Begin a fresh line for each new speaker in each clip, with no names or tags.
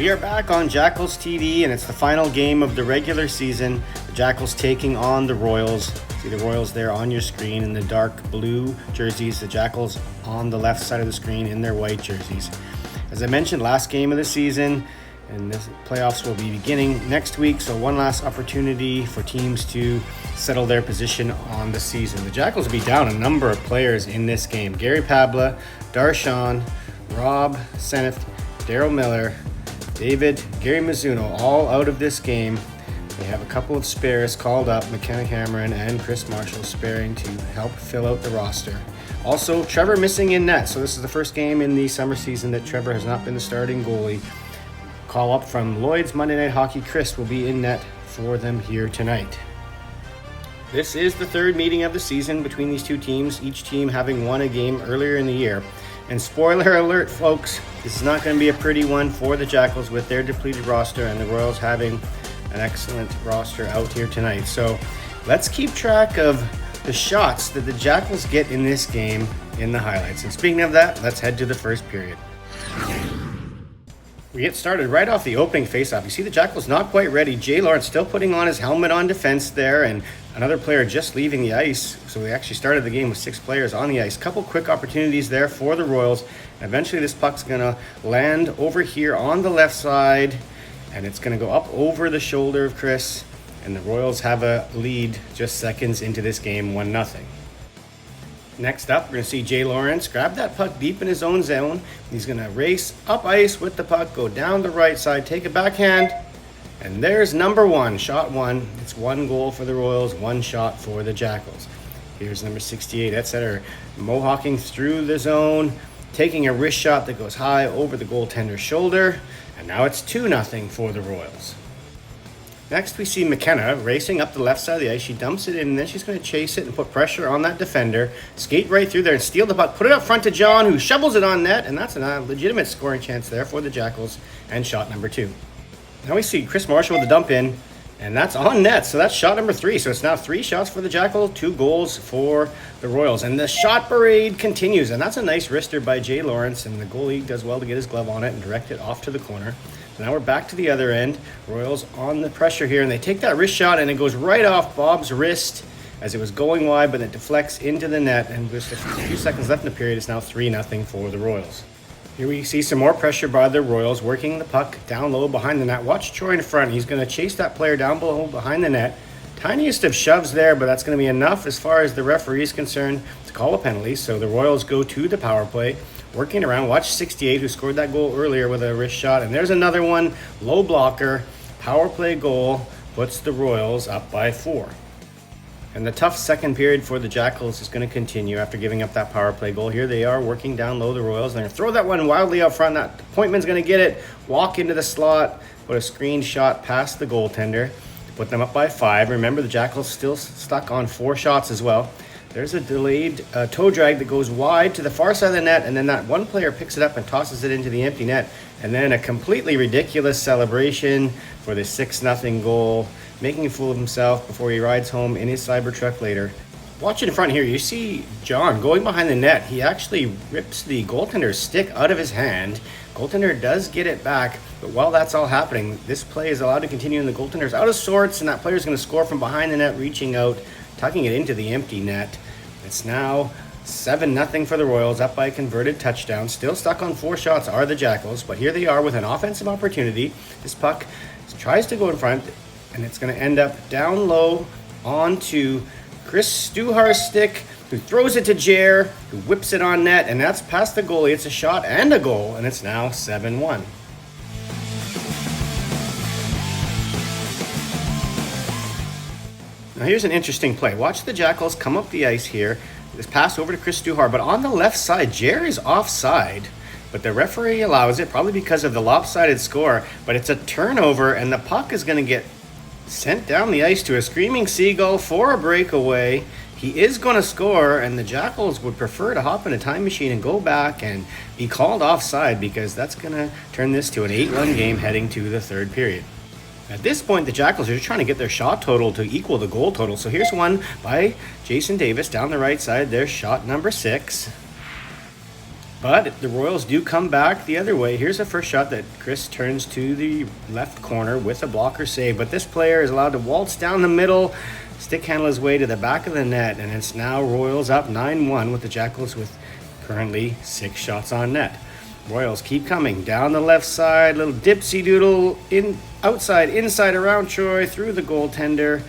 We are back on Jackals TV, and it's the final game of the regular season. The Jackals taking on the Royals. See the Royals there on your screen in the dark blue jerseys. The Jackals on the left side of the screen in their white jerseys. As I mentioned, last game of the season, and the playoffs will be beginning next week. So one last opportunity for teams to settle their position on the season. The Jackals will be down a number of players in this game. Gary Pabla, Darshan, Rob Seneth, Daryl Miller, David, Gary Mizuno, all out of this game. They have a couple of spares called up, McKenna Cameron and Chris Marshall sparing to help fill out the roster. Also, Trevor missing in net. So this is the first game in the summer season that Trevor has not been the starting goalie. Call up from Lloyd's Monday Night Hockey. Chris will be in net for them here tonight. This is the third meeting of the season between these two teams, each team having won a game earlier in the year. And spoiler alert, folks, this is not going to be a pretty one for the Jackals with their depleted roster and the Royals having an excellent roster out here tonight. So let's keep track of the shots that the Jackals get in this game in the highlights. And speaking of that, let's head to the first period. We get started right off the opening faceoff. You see the Jackals not quite ready. Jay Lawrence still putting on his helmet on defense there, and another player just leaving the ice. So we actually started the game with 6 players on the ice. Couple quick opportunities there for the Royals. Eventually this puck's gonna land over here on the left side, and it's gonna go up over the shoulder of Chris, and the Royals have a lead just seconds into this game, 1-0. Next up, we're going to see Jay Lawrence grab that puck deep in his own zone. He's going to race up ice with the puck, go down the right side, take a backhand, and there's number 1, shot 1. It's 1 goal for the Royals, 1 shot for the Jackals. Here's number 68, Etzeter, mohawking through the zone, taking a wrist shot that goes high over the goaltender's shoulder, and now it's 2-0 for the Royals. Next, we see McKenna racing up the left side of the ice. She dumps it in, and then she's going to chase it and put pressure on that defender. Skate right through there and steal the puck. Put it up front to John, who shovels it on net, and that's a legitimate scoring chance there for the Jackals, and shot number 2. Now we see Chris Marshall with the dump in, and that's on net, so that's shot number 3. So it's now 3 shots for the Jackals, 2 goals for the Royals. And the shot parade continues, and that's a nice wrister by Jay Lawrence, and the goalie does well to get his glove on it and direct it off to the corner. So now we're back to the other end. Royals on the pressure here, and they take that wrist shot, and it goes right off Bob's wrist as it was going wide, but it deflects into the net, and just a few seconds left in the period, it's now 3-0 for the Royals. Here we see some more pressure by the Royals, working the puck down low behind the net. Watch Troy in front. He's going to chase that player down below behind the net. Tiniest of shoves there, but that's going to be enough as far as the referee is concerned to call a penalty. So the Royals go to the power play. Working around, watch 68 who scored that goal earlier with a wrist shot, and there's another one, low blocker, power play goal, puts the Royals up by 4. And the tough second period for the Jackals is going to continue after giving up that power play goal. Here they are working down low, the Royals. They're going to throw that one wildly out front. That Pointman's going to get it, walk into the slot, put a screen shot past the goaltender to put them up by 5. Remember, the Jackals still stuck on 4 shots as well. There's a delayed toe drag that goes wide to the far side of the net, and then that one player picks it up and tosses it into the empty net. And then a completely ridiculous celebration for the 6-0 goal, making a fool of himself before he rides home in his Cybertruck later. Watch in front here, you see John going behind the net. He actually rips the goaltender's stick out of his hand. Goaltender does get it back, but while that's all happening, this play is allowed to continue, and the goaltender's out of sorts, and that player's going to score from behind the net, reaching out, tucking it into the empty net. It's now 7-0 for the Royals, up by a converted touchdown. Still stuck on 4 shots are the Jackals, but here they are with an offensive opportunity. This puck tries to go in front, and it's going to end up down low onto Chris Stuhar's stick, who throws it to Jer, who whips it on net, and that's past the goalie. It's a shot and a goal, and it's now 7-1. Now here's an interesting play. Watch the Jackals come up the ice here. This pass over to Chris Stuhar, but on the left side, Jer is offside, but the referee allows it, probably because of the lopsided score, but it's a turnover, and the puck is going to get sent down the ice to a screaming seagull for a breakaway. He is going to score, and the Jackals would prefer to hop in a time machine and go back and be called offside, because that's going to turn this to an 8-1 game heading to the third period. At this point, the Jackals are just trying to get their shot total to equal the goal total. So here's one by Jason Davis down the right side. There's shot number 6. But the Royals do come back the other way. Here's the first shot that Chris turns to the left corner with a blocker save. But this player is allowed to waltz down the middle, stick handle his way to the back of the net. And it's now Royals up 9-1 with the Jackals with currently 6 shots on net. Royals keep coming down the left side, little dipsy doodle in outside, inside around Troy through the goaltender,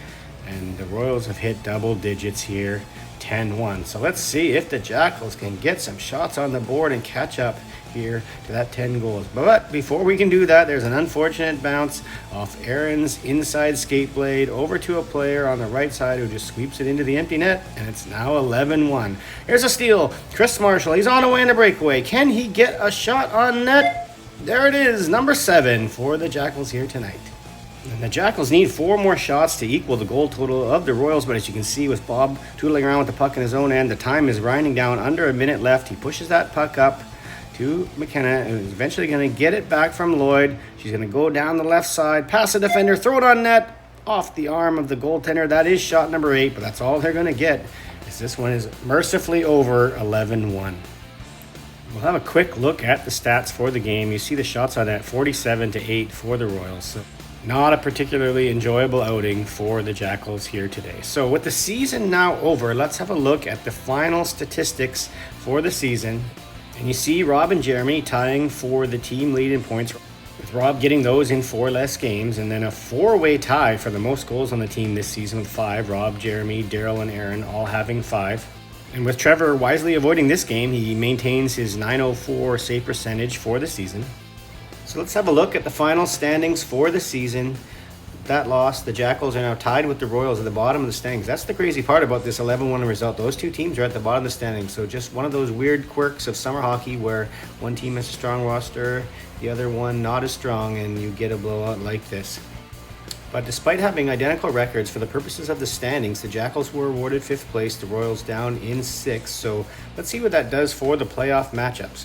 and the Royals have hit double digits here, 10-1. So let's see if the Jackals can get some shots on the board and catch up here to that 10 goals. But before we can do that, there's an unfortunate bounce off Aaron's inside skate blade over to a player on the right side who just sweeps it into the empty net, and it's now 11-1. Here's a steal. Chris Marshall, he's on away in the breakaway. Can he get a shot on net? There it is, number 7 for the Jackals here tonight. And the Jackals need 4 more shots to equal the goal total of the Royals, but as you can see with Bob tootling around with the puck in his own end, the time is grinding down, under a minute left. He pushes that puck up to McKenna, who's eventually going to get it back from Lloyd. She's going to go down the left side, pass the defender, throw it on net, off the arm of the goaltender. That is shot number 8, but that's all they're going to get, as this one is mercifully over, 11-1. We'll have a quick look at the stats for the game. You see the shots on net, 47-8 for the Royals. So not a particularly enjoyable outing for the Jackals here today. So with the season now over, let's have a look at the final statistics for the season. And you see Rob and Jeremy tying for the team lead in points, with Rob getting those in 4 less games, and then a 4-way tie for the most goals on the team this season with 5. Rob, Jeremy, Daryl, and Aaron all having 5. And with Trevor wisely avoiding this game, he maintains his .904 save percentage for the season. So let's have a look at the final standings for the season. That loss, the Jackals are now tied with the Royals at the bottom of the standings. That's the crazy part about this 11-1 result. Those 2 teams are at the bottom of the standings. So just one of those weird quirks of summer hockey where one team has a strong roster, the other one not as strong, and you get a blowout like this. But despite having identical records for the purposes of the standings, the Jackals were awarded 5th place, the Royals down in 6th. So let's see what that does for the playoff matchups.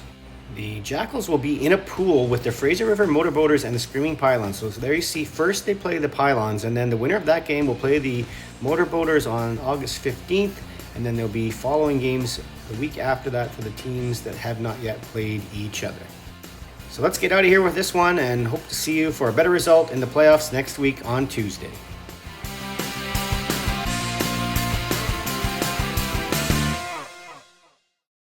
The Jackals will be in a pool with the Fraser River Motorboaters and the Screaming Pylons. So there you see, first they play the Pylons, and then the winner of that game will play the Motorboaters on August 15th, and then there'll be following games the week after that for the teams that have not yet played each other. So let's get out of here with this one and hope to see you for a better result in the playoffs next week on Tuesday.